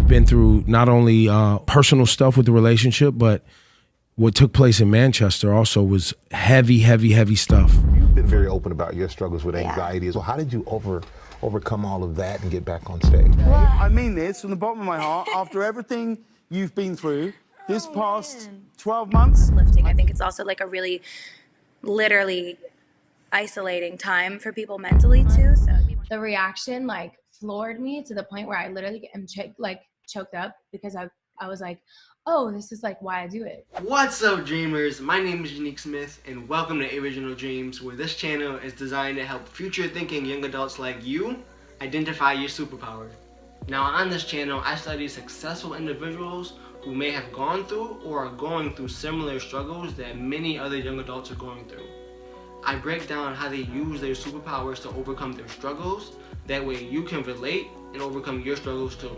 You've been through not only personal stuff with the relationship, but what took place in Manchester also was heavy, heavy, heavy stuff. You've been very open about your struggles with anxiety. So how did you overcome all of that and get back on stage? I mean this from the bottom of my heart. After everything you've been through this past 12 months. Lifting. I think it's also like a really literally isolating time for people mentally too. So the reaction like floored me to the point where I literally am choked up because I was like, oh, this is like why I do it. What's up, dreamers? My name is Unique Smith, and welcome to Ariginal Dreams, where this channel is designed to help future-thinking young adults like you identify your superpower. Now, on this channel, I study successful individuals who may have gone through or are going through similar struggles that many other young adults are going through. I break down how they use their superpowers to overcome their struggles. That way you can relate and overcome your struggles too.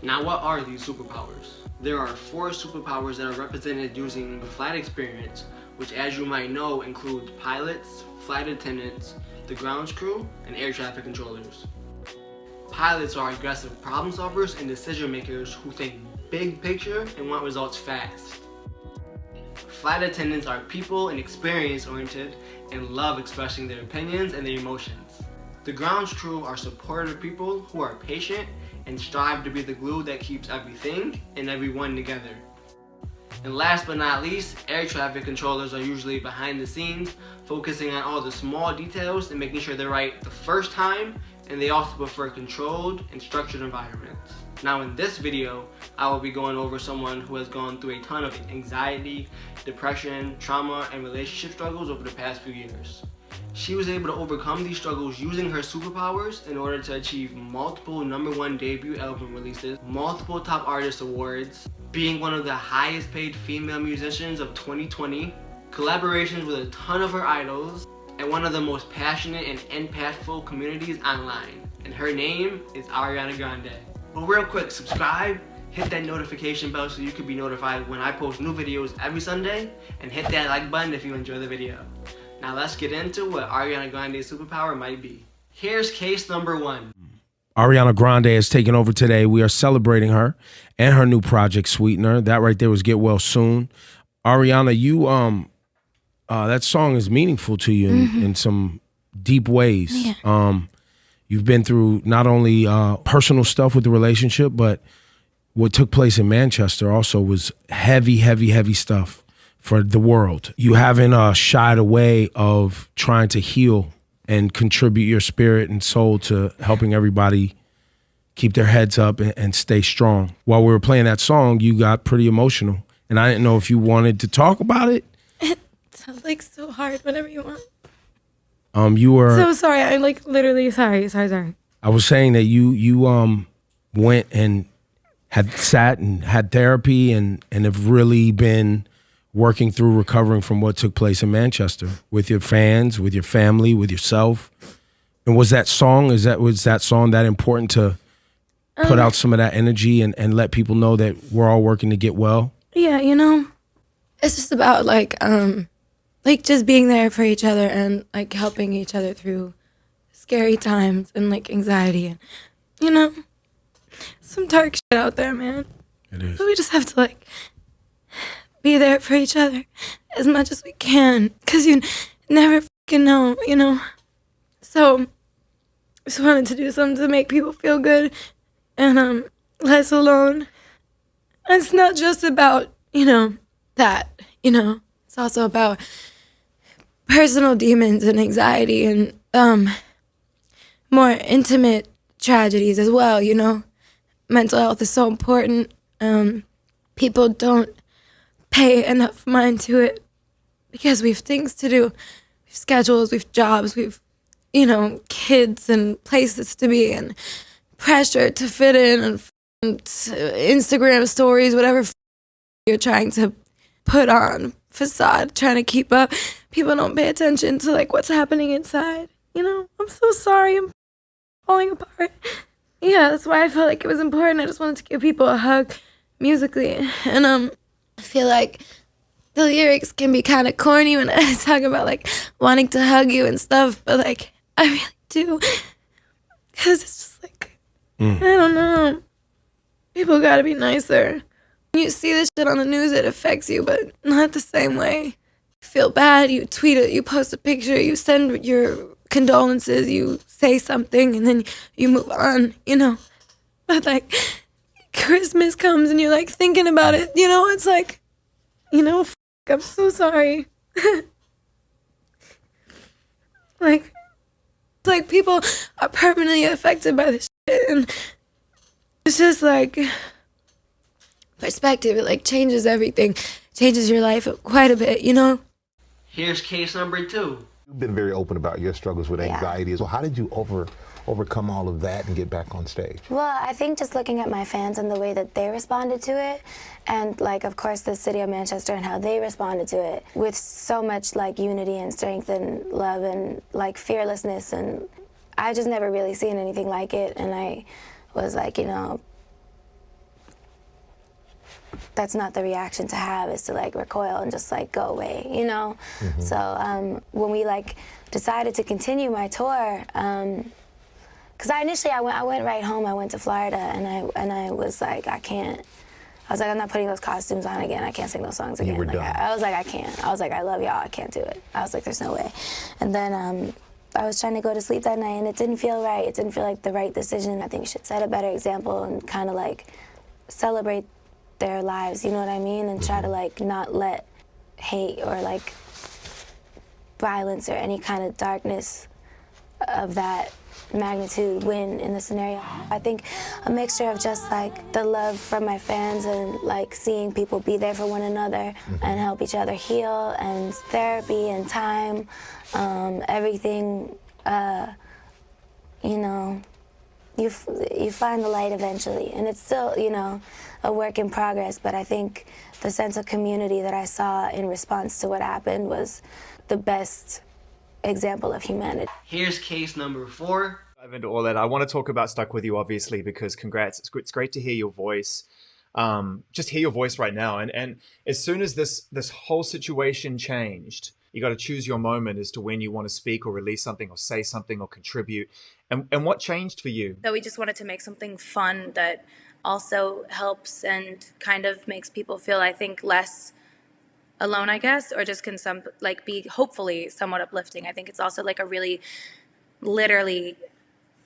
Now, what are these superpowers? There are 4 superpowers that are represented using the flight experience, which, as you might know, includes pilots, flight attendants, the grounds crew, and air traffic controllers. Pilots are aggressive problem solvers and decision makers who think big picture and want results fast. Flight attendants are people and experience oriented and love expressing their opinions and their emotions. The grounds crew are supportive people who are patient and strive to be the glue that keeps everything and everyone together. And last but not least, air traffic controllers are usually behind the scenes, focusing on all the small details and making sure they're right the first time, and they also prefer controlled and structured environments. Now, in this video, I will be going over someone who has gone through a ton of anxiety, depression, trauma, and relationship struggles over the past few years. She was able to overcome these struggles using her superpowers in order to achieve multiple #1 debut album releases, multiple top artist awards, being one of the highest paid female musicians of 2020, collaborations with a ton of her idols, and one of the most passionate and impactful communities online. And her name is Ariana Grande. But real quick, subscribe, hit that notification bell so you can be notified when I post new videos every Sunday, and hit that like button if you enjoy the video. Now let's get into what Ariana Grande's superpower might be. Here's case number 1. Ariana Grande has taken over today. We are celebrating her and her new project, Sweetener. That right there was Get Well Soon. Ariana, you that song is meaningful to you in some deep ways. Yeah. You've been through not only personal stuff with the relationship, but what took place in Manchester also was heavy, heavy, heavy stuff for the world. You haven't shied away of trying to heal and contribute your spirit and soul to helping everybody keep their heads up and stay strong. While we were playing that song, you got pretty emotional, and I didn't know if you wanted to talk about it. It sounds like so hard, whatever you want. You were so sorry. I'm like literally sorry. I was saying that you went and had sat and had therapy and have really been working through recovering from what took place in Manchester with your fans, with your family, with yourself. And was that song that important to put out some of that energy and let people know that we're all working to get well? Yeah, it's just about like just being there for each other and like helping each other through scary times and like anxiety and some dark shit out there, man. It is. So we just have to like be there for each other as much as we can, because you never fucking know. So just wanted to do something to make people feel good and less alone. And it's not just about that, it's also about personal demons and anxiety and more intimate tragedies as well. Mental health is so important. People don't pay enough mind to it because we have things to do. We have schedules, we have jobs, we have, kids and places to be and pressure to fit in and Instagram stories, whatever you're trying to put on facade, trying to keep up. People don't pay attention to like what's happening inside. I'm so sorry. I'm falling apart. Yeah, that's why I felt like it was important. I just wanted to give people a hug musically. And I feel like the lyrics can be kind of corny when I talk about like wanting to hug you and stuff, but like I really do, because it's just like I don't know. People gotta be nicer. When you see this shit on the news, it affects you, but not the same way. You feel bad, you tweet it, you post a picture, you send your condolences, you say something, and then you move on, you know. But like, Christmas comes and you're like thinking about it, you know, it's like, you know, I'm so sorry. Like, it's like people are permanently affected by this shit, and it's just like perspective. It like changes everything, changes your life quite a bit, you know. Here's case number 2. You've been very open about your struggles with anxiety. So how did you overcome all of that and get back on stage? Well, I think just looking at my fans and the way that they responded to it, and like, of course, the city of Manchester and how they responded to it with so much like unity and strength and love and like fearlessness, and I just never really seen anything like it, and I was like, you know, that's not the reaction to have, is to like recoil and just like go away, you know? So when we like decided to continue my tour, because I went right home, I went to Florida, and I was like, I was like, I'm not putting those costumes on again, I can't sing those songs again. You were like, done. I was like, I can't. I was like, I love y'all, I can't do it. I was like, there's no way. And then I was trying to go to sleep that night, and it didn't feel right. It didn't feel like the right decision. I think we should set a better example and kind of like celebrate their lives, you know what I mean? And try to like not let hate or like violence or any kind of darkness of that magnitude win in the scenario. I think a mixture of just like the love from my fans and like seeing people be there for one another and help each other heal, and therapy and time, everything, you know, you find the light eventually, and it's still, you know, a work in progress, but I think the sense of community that I saw in response to what happened was the best example of humanity. Here's case number 4. Dive into all that. I want to talk about Stuck With You, obviously, because congrats. It's great to hear your voice. Just hear your voice right now. And as soon as this whole situation changed, you got to choose your moment as to when you want to speak or release something or say something or contribute. And what changed for you? So we just wanted to make something fun that also helps and kind of makes people feel, I think, less alone, I guess, or just can be hopefully somewhat uplifting. I think it's also like a really literally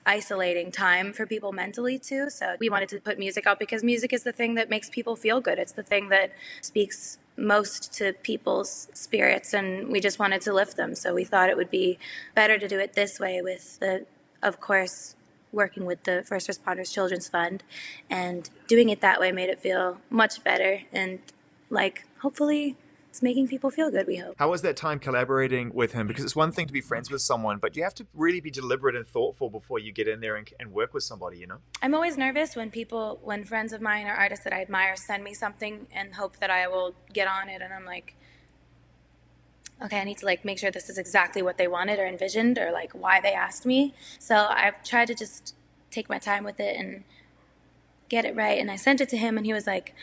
isolating time for people mentally too. So we wanted to put music out because music is the thing that makes people feel good. It's the thing that speaks most to people's spirits, and we just wanted to lift them. So we thought it would be better to do it this way with of course, working with the First Responders Children's Fund, and doing it that way made it feel much better, and like hopefully it's making people feel good, we hope. How was that time collaborating with him? Because it's one thing to be friends with someone, but you have to really be deliberate and thoughtful before you get in there and work with somebody, you know? I'm always nervous when friends of mine or artists that I admire send me something and hope that I will get on it, and I'm like, okay, I need to like make sure this is exactly what they wanted or envisioned or like why they asked me. So I've tried to just take my time with it and get it right. And I sent it to him, and he was like,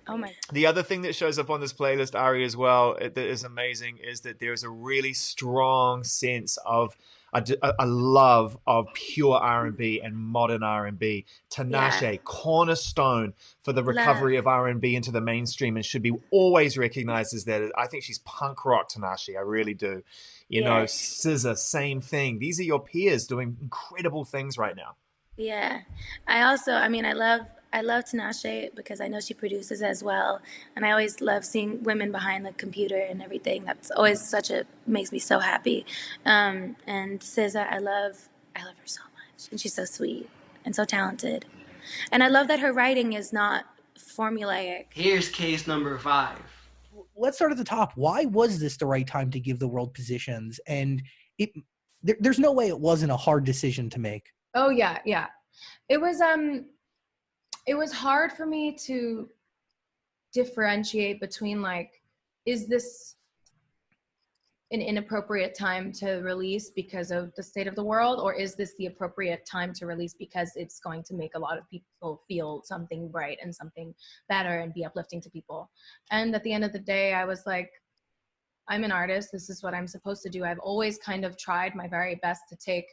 oh my. The other thing that shows up on this playlist, Ari, as well, that is amazing, is that there's a really strong sense of a love of pure R&B and modern R&B. Tinashe, Yeah. cornerstone for the recovery of R&B into the mainstream, and should be always recognized as that. I think she's punk rock Tinashe. I really do. You know, SZA, same thing. These are your peers doing incredible things right now. Yeah. I love Tinashe because I know she produces as well, and I always love seeing women behind the computer and everything. That's always makes me so happy. And SZA, I love her so much, and she's so sweet and so talented. And I love that her writing is not formulaic. Here's case number 5. Let's start at the top. Why was this the right time to give the world positions? And there's no way it wasn't a hard decision to make. Oh yeah. It was hard for me to differentiate between like, is this an inappropriate time to release because of the state of the world, or is this the appropriate time to release because it's going to make a lot of people feel something bright and something better and be uplifting to people? And at the end of the day, I was like, I'm an artist. This is what I'm supposed to do. I've always kind of tried my very best to take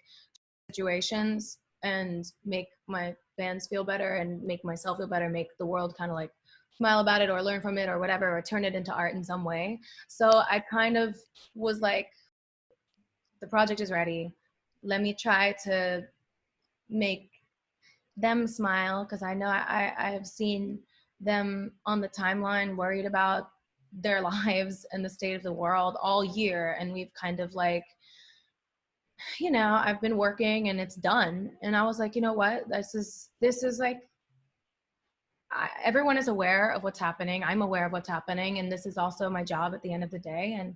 situations and make my fans feel better and make myself feel better, make the world kind of like smile about it or learn from it or whatever, or turn it into art in some way. So I kind of was like, the project is ready. Let me try to make them smile, because I know I have seen them on the timeline worried about their lives and the state of the world all year. And we've kind of like, you know, I've been working and it's done. And I was like, you know what, this is like, everyone is aware of what's happening. I'm aware of what's happening. And this is also my job at the end of the day. And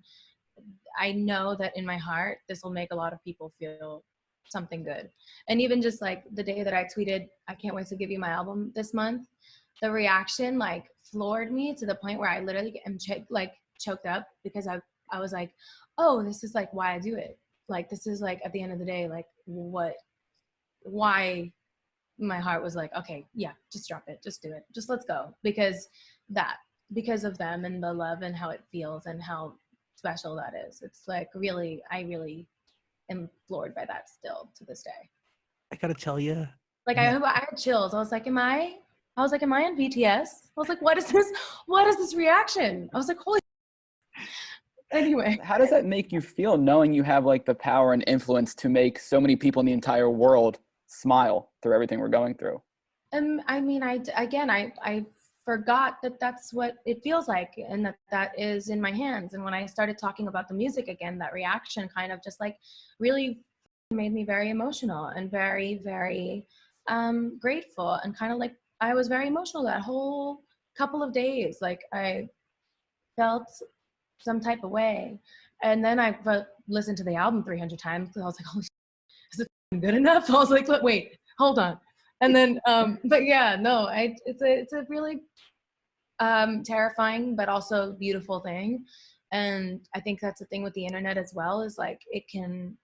I know that in my heart, this will make a lot of people feel something good. And even just like the day that I tweeted, I can't wait to give you my album this month, the reaction like floored me to the point where I literally am choked up, because I was like, oh, this is like why I do it. Like, this is like, at the end of the day, like why my heart was like, okay, yeah, just drop it, just do it, just let's go. Because of them and the love and how it feels and how special that is. It's like, really, I really am floored by that still to this day. I gotta tell you, like, I had chills. I was like, am I on BTS? I was like, what is this reaction? I was like, holy. Anyway, how does that make you feel, knowing you have like the power and influence to make so many people in the entire world smile through everything we're going through? I mean, I forgot that that's what it feels like, and that is in my hands. And when I started talking about the music again, that reaction kind of just like really made me very emotional and very, very grateful, and kind of like I was very emotional that whole couple of days. Like, I felt some type of way. And then I listened to the album 300 times because I was like, holy shit, is it good enough? I was like, wait, hold on. And then, but yeah, no, it's a really terrifying, but also beautiful thing. And I think that's the thing with the internet as well, is like, it can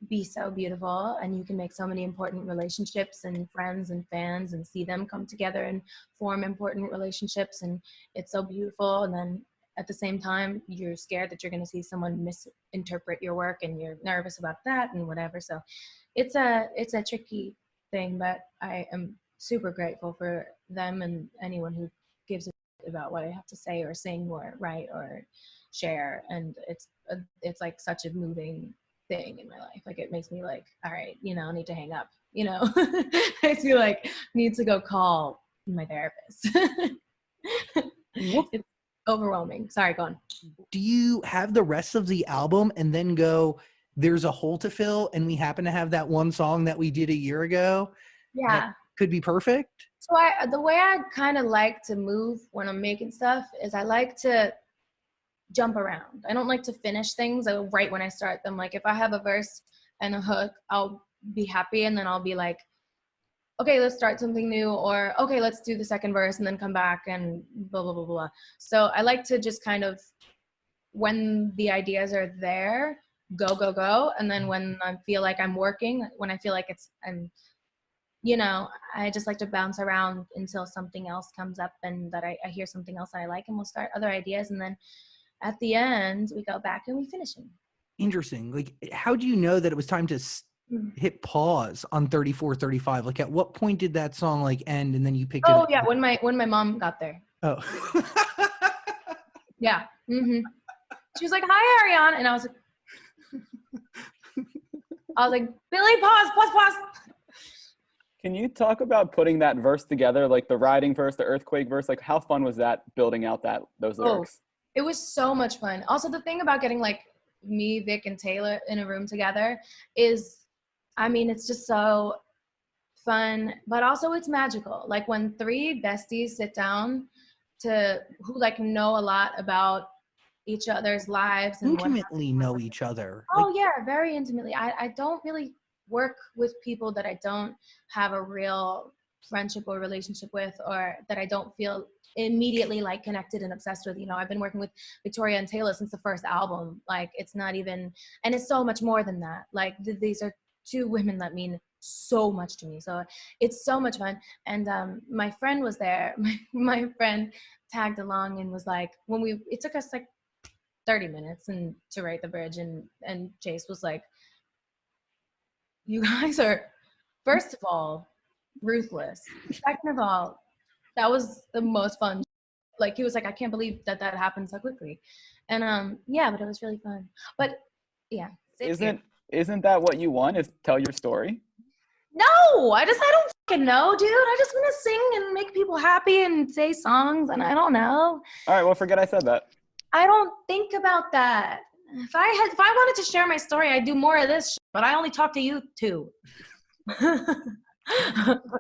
be so beautiful, and you can make so many important relationships and friends and fans and see them come together and form important relationships. And it's so beautiful. And then at the same time, you're scared that you're going to see someone misinterpret your work, and you're nervous about that and whatever. So it's a tricky thing, but I am super grateful for them and anyone who gives a shit about what I have to say or sing or write or share. And it's like such a moving thing in my life. Like, it makes me like, all right, you know, I need to hang up, you know. Makes me like, need to go call my therapist. It's overwhelming. Sorry, go on. do you have the rest of the album and then go, there's a hole to fill, and we happen to have that one song that we did a year ago? Yeah. That could be perfect? So the way I kind of like to move when I'm making stuff is I like to jump around. I don't like to finish things right when I start them. Like, if I have a verse and a hook, I'll be happy, and then I'll be like, okay, let's start something new, or okay, let's do the second verse and then come back and blah, blah, blah, blah. So I like to just kind of, when the ideas are there, go. And then when I feel like I'm working, when I feel like you know, I just like to bounce around until something else comes up, and that I hear something else that I like, and we'll start other ideas. And then at the end, we go back and we finish them. Interesting. Like, how do you know that it was time to hit pause on 34, 35? Like, at what point did that song like end and then you picked it up? Oh yeah, when my mom got there. Oh. Yeah. Mm-hmm. She was like, hi, Ariana. And I was like, Billy, pause. Can you talk about putting that verse together, like the riding verse, the earthquake verse? Like, how fun was that, building out those lyrics? It was so much fun. Also, the thing about getting like me, Vic, and Taylor in a room together is, I mean, it's just so fun, but also it's magical. Like, when three besties sit down who like know a lot about each other's lives and intimately know each other. Oh yeah, very intimately. I don't really work with people that I don't have a real friendship or relationship with, or that I don't feel immediately like connected and obsessed with. You know, I've been working with Victoria and Taylor since the first album. Like, it's not even, and it's so much more than that. Like, these are two women that mean so much to me. So it's so much fun. And my friend was there. My friend tagged along and was like, it took us like 30 minutes to write the bridge, and Chase was like, you guys are, first of all, ruthless. Second of all, that was the most fun. Like he was like, I can't believe that happened so quickly. And yeah, but it was really fun. But yeah. Isn't that what you want, is tell your story? No, I don't fucking know, dude. I just want to sing and make people happy and say songs, and I don't know. All right, well, forget I said that. I don't think about that. If I wanted to share my story, I'd do more of this shit, but I only talk to you two. All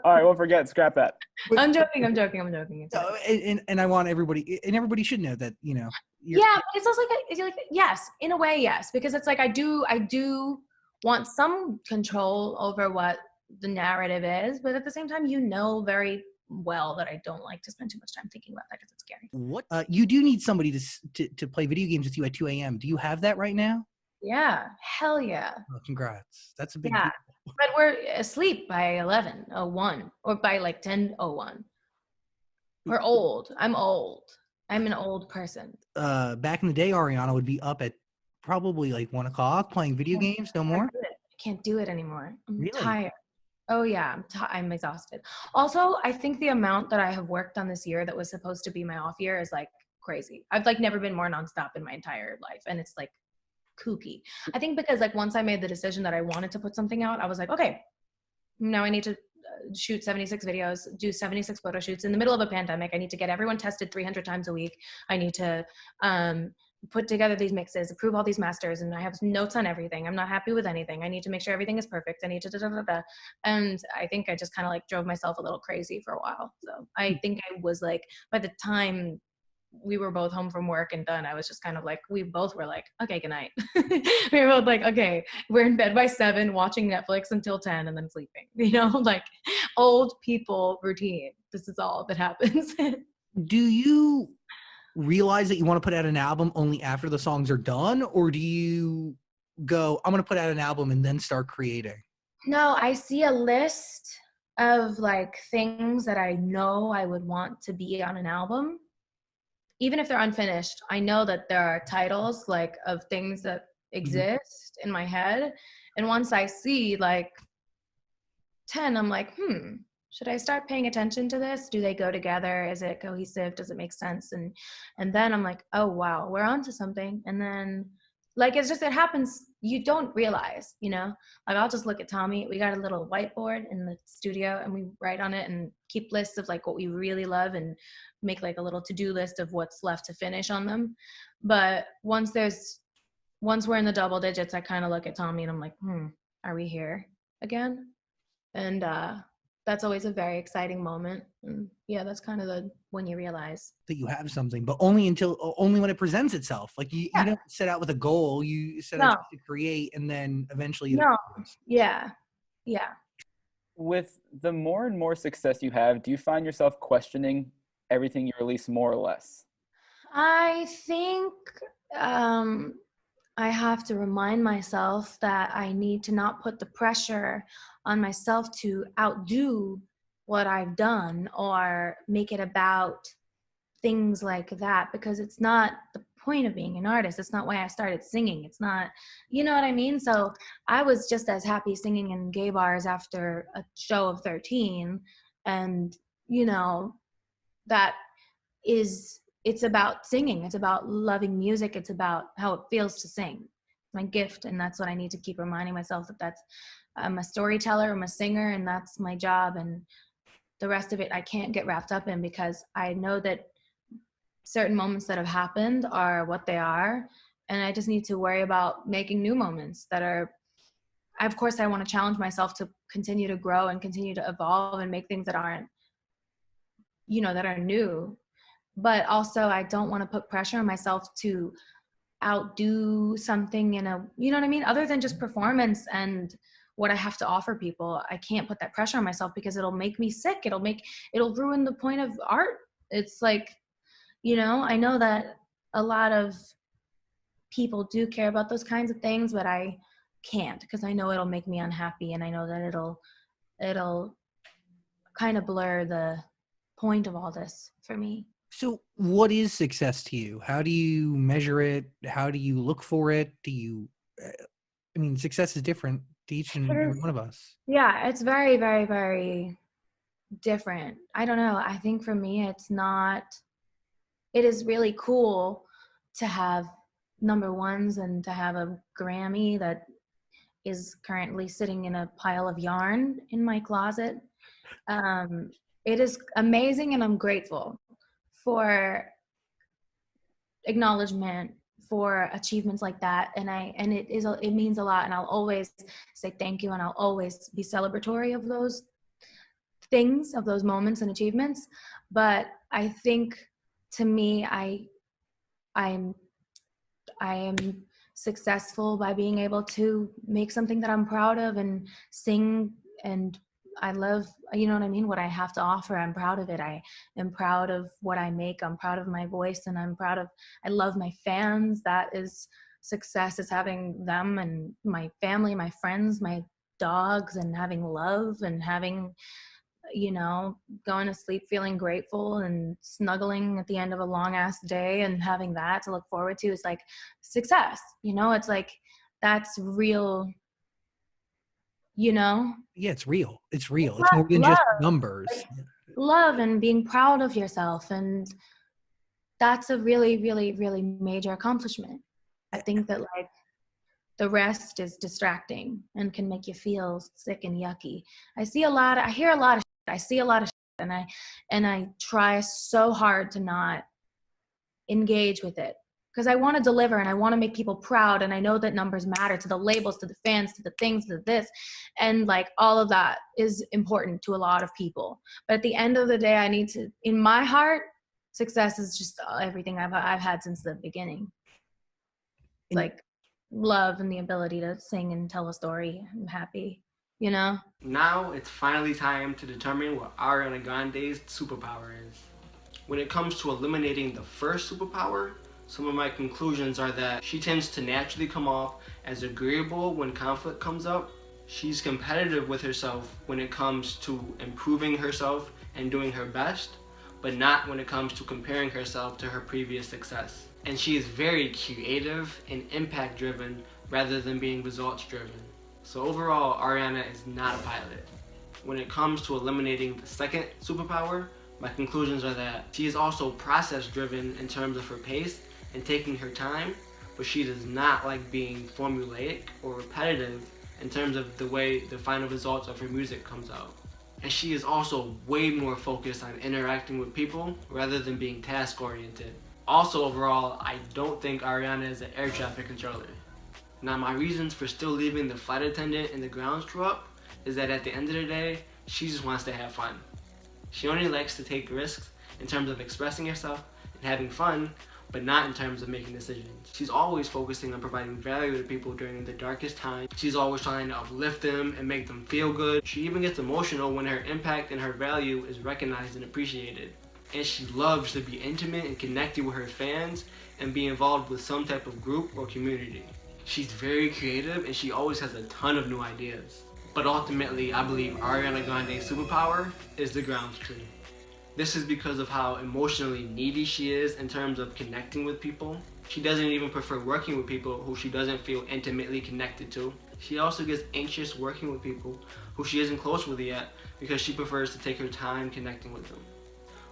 right, well, scrap that. I'm joking. And I want everybody, and everybody should know that, you know. Yeah, but it's also like yes, in a way, yes, because it's like I do want some control over what the narrative is, but at the same time, you know very well that I don't like to spend too much time thinking about that because it's scary. What you do need somebody to play video games with you at 2 a.m. Do you have that right now? Yeah, hell yeah. Oh, congrats. That's a big deal. But we're asleep by 11:01 or by like 10:01. We're old. I'm old. I'm an old person. Back in the day, Ariana would be up at probably like 1 o'clock playing video games. No more. I can't do it anymore. I'm really? tired. Oh yeah, I'm exhausted. Also, I think the amount that I have worked on this year that was supposed to be my off year is like crazy. I've like never been more nonstop in my entire life, and it's like kooky. I think because like once I made the decision that I wanted to put something out, I was like, okay, now I need to shoot 76 videos, do 76 photo shoots in the middle of a pandemic. I need to get everyone tested 300 times a week. I need to put together these mixes, approve all these masters, and I have notes on everything. I'm not happy with anything. I need to make sure everything is perfect. I need to da-da-da-da. And I think I just kind of like drove myself a little crazy for a while. So I think I was like, by the time we were both home from work and done, I was just kind of like, we both were like, okay, good night. We were both like, okay, we're in bed by 7, watching Netflix until 10 and then sleeping, you know, like old people routine. This is all that happens. Do you realize that you want to put out an album only after the songs are done, or do you go, I'm going to put out an album and then start creating? No, I see a list of like things that I know I would want to be on an album. Even if they're unfinished, I know that there are titles like of things that exist in my head. And once I see like 10, I'm like, should I start paying attention to this? Do they go together? Is it cohesive? Does it make sense? And then I'm like, oh wow, we're onto something. And then like, it happens, you don't realize, you know, like I'll just look at Tommy. We got a little whiteboard in the studio and we write on it and keep lists of like what we really love and make like a little to-do list of what's left to finish on them. But once we're in the double digits, I kind of look at Tommy and I'm like, are we here again? And that's always a very exciting moment. And yeah, that's kind of when you realize that you have something, but only when it presents itself. Like you don't set out with a goal, you set out to create, and then eventually. Yeah. With the more and more success you have, do you find yourself questioning everything you release more or less? I think I have to remind myself that I need to not put the pressure on myself to outdo what I've done or make it about things like that, because it's not the point of being an artist. It's not why I started singing. It's not, you know what I mean? So I was just as happy singing in gay bars after a show of 13. And, you know, it's about singing. It's about loving music. It's about how it feels to sing. It's my gift. And that's what I need to keep reminding myself that I'm a storyteller, I'm a singer, and that's my job. And the rest of it, I can't get wrapped up in, because I know that certain moments that have happened are what they are. And I just need to worry about making new moments that are, of course, I want to challenge myself to continue to grow and continue to evolve and make things that aren't, you know, that are new. But also I don't want to put pressure on myself to outdo something in a, you know what I mean? Other than just performance and what I have to offer people. I can't put that pressure on myself because it'll make me sick. It'll ruin the point of art. It's like, you know, I know that a lot of people do care about those kinds of things, but I can't, because I know it'll make me unhappy, and I know that it'll kind of blur the point of all this for me. So what is success to you? How do you measure it? How do you look for it? Success is different to each and every one of us. Yeah, it's very, very, very different. I don't know. I think for me, it is really cool to have number ones and to have a Grammy that is currently sitting in a pile of yarn in my closet. It is amazing, and I'm grateful for acknowledgement, for achievements like that, and it means a lot, and I'll always say thank you, and I'll always be celebratory of those things, of those moments and achievements. But I think, to me, I am successful by being able to make something that I'm proud of and sing, and I love, you know what I mean, what I have to offer. I'm proud of it. I am proud of what I make. I'm proud of my voice, and I love my fans. That is success, is having them and my family, my friends, my dogs, and having love, and having, you know, going to sleep feeling grateful and snuggling at the end of a long ass day and having that to look forward to is like success. You know, it's like, that's real, you know? Yeah, it's real. It's real. It's more than just numbers. Like, love and being proud of yourself. And that's a really, really, really major accomplishment. I think that like the rest is distracting and can make you feel sick and yucky. I hear a lot of shit. I see a lot of shit, and I try so hard to not engage with it, because I want to deliver and I want to make people proud, and I know that numbers matter to the labels, to the fans, to the things, to this, and like all of that is important to a lot of people. But at the end of the day, I need to, in my heart, success is just everything I've had since the beginning. Like love and the ability to sing and tell a story. I'm happy, you know? Now it's finally time to determine what Ariana Grande's superpower is. When it comes to eliminating the first superpower, some of my conclusions are that she tends to naturally come off as agreeable when conflict comes up. She's competitive with herself when it comes to improving herself and doing her best, but not when it comes to comparing herself to her previous success. And she is very creative and impact driven rather than being results driven. So overall, Ariana is not a pilot. When it comes to eliminating the second superpower, my conclusions are that she is also process driven in terms of her pace and taking her time, but she does not like being formulaic or repetitive in terms of the way the final results of her music comes out. And she is also way more focused on interacting with people rather than being task oriented. Also overall, I don't think Ariana is an air traffic controller. Now my reasons for still leaving the flight attendant and the grounds crew up is that at the end of the day, she just wants to have fun. She only likes to take risks in terms of expressing herself and having fun, but not in terms of making decisions. She's always focusing on providing value to people during the darkest time. She's always trying to uplift them and make them feel good. She even gets emotional when her impact and her value is recognized and appreciated. And she loves to be intimate and connected with her fans and be involved with some type of group or community. She's very creative and she always has a ton of new ideas. But ultimately, I believe Ariana Grande's superpower is the grounds crew. This is because of how emotionally needy she is in terms of connecting with people. She doesn't even prefer working with people who she doesn't feel intimately connected to. She also gets anxious working with people who she isn't close with yet because she prefers to take her time connecting with them.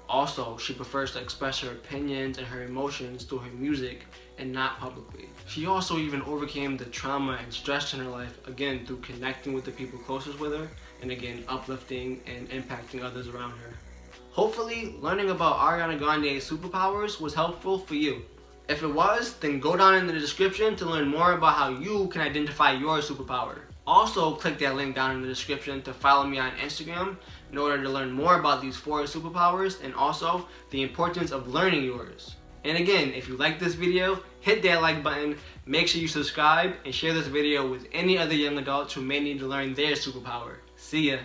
Also, she prefers to express her opinions and her emotions through her music and not publicly. She also even overcame the trauma and stress in her life, again, through connecting with the people closest with her, and again, uplifting and impacting others around her. Hopefully, learning about Ariana Grande's superpowers was helpful for you. If it was, then go down in the description to learn more about how you can identify your superpower. Also, click that link down in the description to follow me on Instagram in order to learn more about these 4 superpowers and also the importance of learning yours. And again, if you like this video, hit that like button, make sure you subscribe, and share this video with any other young adults who may need to learn their superpower. See ya!